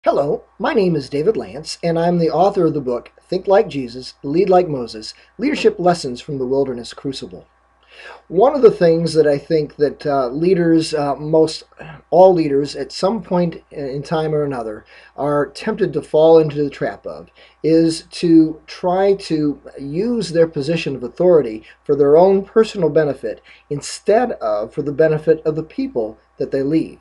Hello, my name is David Lance, and I'm the author of the book Think Like Jesus, Lead Like Moses, Leadership Lessons from the Wilderness Crucible. One of the things that I think that leaders, most all leaders at some point in time or another, are tempted to fall into the trap of is to try to use their position of authority for their own personal benefit instead of for the benefit of the people that they lead.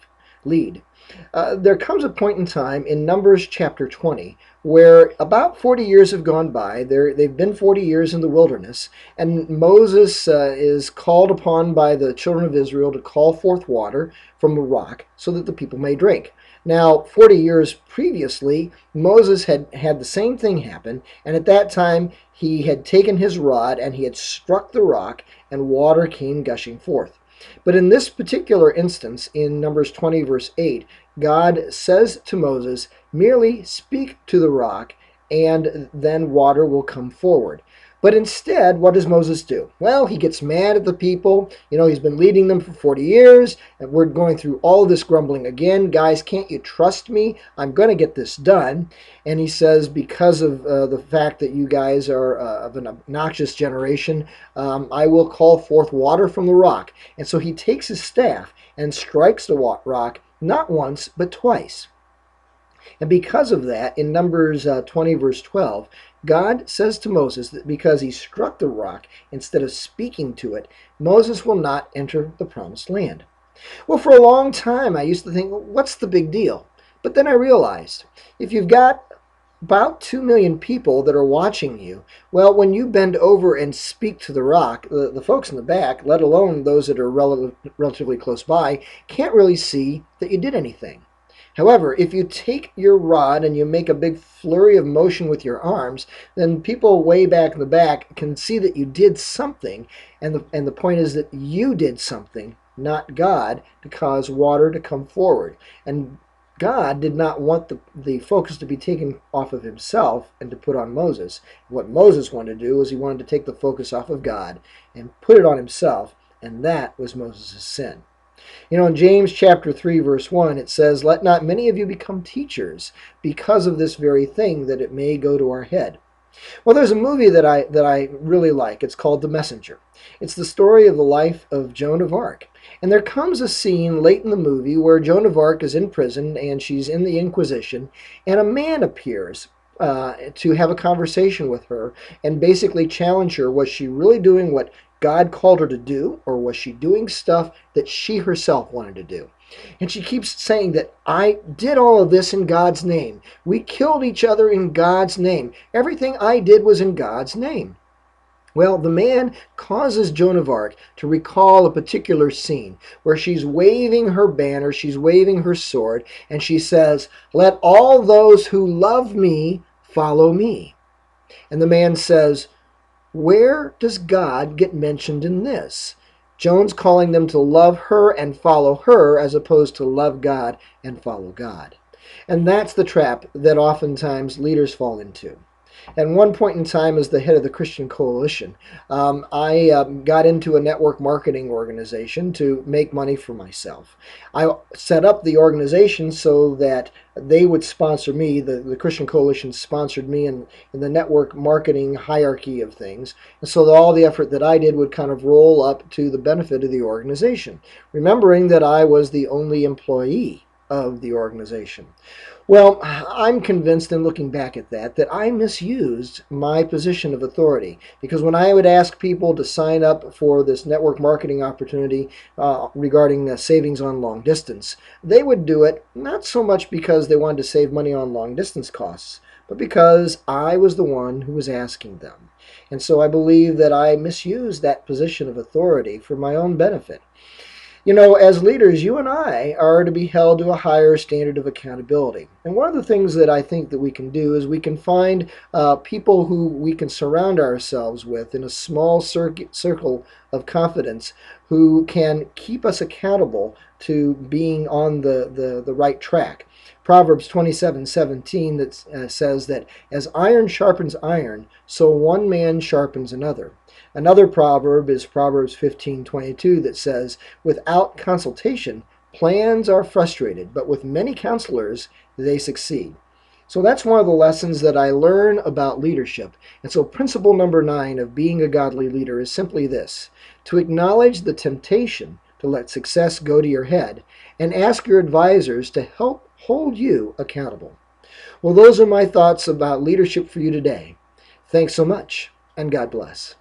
There comes a point in time in Numbers chapter 20 where about 40 years have gone by. They've been 40 years in the wilderness, and Moses is called upon by the children of Israel to call forth water from a rock so that the people may drink. Now, 40 years previously, Moses had the same thing happen, and at that time he had taken his rod and he had struck the rock, and water came gushing forth. But in this particular instance, in Numbers 20, verse 8, God says to Moses, merely speak to the rock, and then water will come forward. But instead, what does Moses do? Well, he gets mad at the people. He's been leading them for 40 years, and we're going through all of this grumbling again. Guys, can't you trust me? I'm going to get this done. And he says, because of the fact that you guys are of an obnoxious generation, I will call forth water from the rock. And so he takes his staff and strikes the rock not once, but twice. And because of that, in Numbers 20, verse 12, God says to Moses that because he struck the rock instead of speaking to it, Moses will not enter the promised land. Well, for a long time, I used to think, well, what's the big deal? But then I realized, if you've got about 2 million people that are watching you, well, when you bend over and speak to the rock, the folks in the back, let alone those that are relatively close by, can't really see that you did anything. However, if you take your rod and you make a big flurry of motion with your arms, then people way back in the back can see that you did something, and the point is that you did something, not God, to cause water to come forward. And God did not want the focus to be taken off of himself and to put on Moses. What Moses wanted to do was he wanted to take the focus off of God and put it on himself, and that was Moses' sin. In James chapter 3, verse 1, it says, let not many of you become teachers because of this very thing, that it may go to our head. Well, there's a movie that I really like. It's called The Messenger. It's the story of the life of Joan of Arc. And there comes a scene late in the movie where Joan of Arc is in prison and she's in the Inquisition, and a man appears to have a conversation with her and basically challenge her. Was she really doing what God called her to do, or was she doing stuff that she herself wanted to do? And she keeps saying that I did all of this in God's name. We killed each other in God's name. Everything I did was in God's name. Well, the man causes Joan of Arc to recall a particular scene where she's waving her banner, she's waving her sword, and she says, let all those who love me follow me. And the man says, where does God get mentioned in this? Joan's calling them to love her and follow her as opposed to love God and follow God. And that's the trap that oftentimes leaders fall into. At one point in time, as the head of the Christian Coalition, I got into a network marketing organization to make money for myself. I set up the organization so that they would sponsor me. The Christian Coalition sponsored me in the network marketing hierarchy of things. And so that all the effort that I did would kind of roll up to the benefit of the organization, remembering that I was the only employee of the organization. Well, I'm convinced in looking back at that I misused my position of authority, because when I would ask people to sign up for this network marketing opportunity regarding savings on long distance, they would do it not so much because they wanted to save money on long distance costs, but because I was the one who was asking them. And so I believe that I misused that position of authority for my own benefit. As leaders, you and I are to be held to a higher standard of accountability. And one of the things that I think that we can do is we can find people who we can surround ourselves with in a small circle of confidence who can keep us accountable to being on the right track. Proverbs 27:17 that says that as iron sharpens iron, so one man sharpens another. Another proverb is Proverbs 15:22 that says, without consultation, plans are frustrated, but with many counselors, they succeed. So that's one of the lessons that I learn about leadership. And so principle number 9 of being a godly leader is simply this: to acknowledge the temptation to let success go to your head and ask your advisors to help hold you accountable. Well, those are my thoughts about leadership for you today. Thanks so much, and God bless.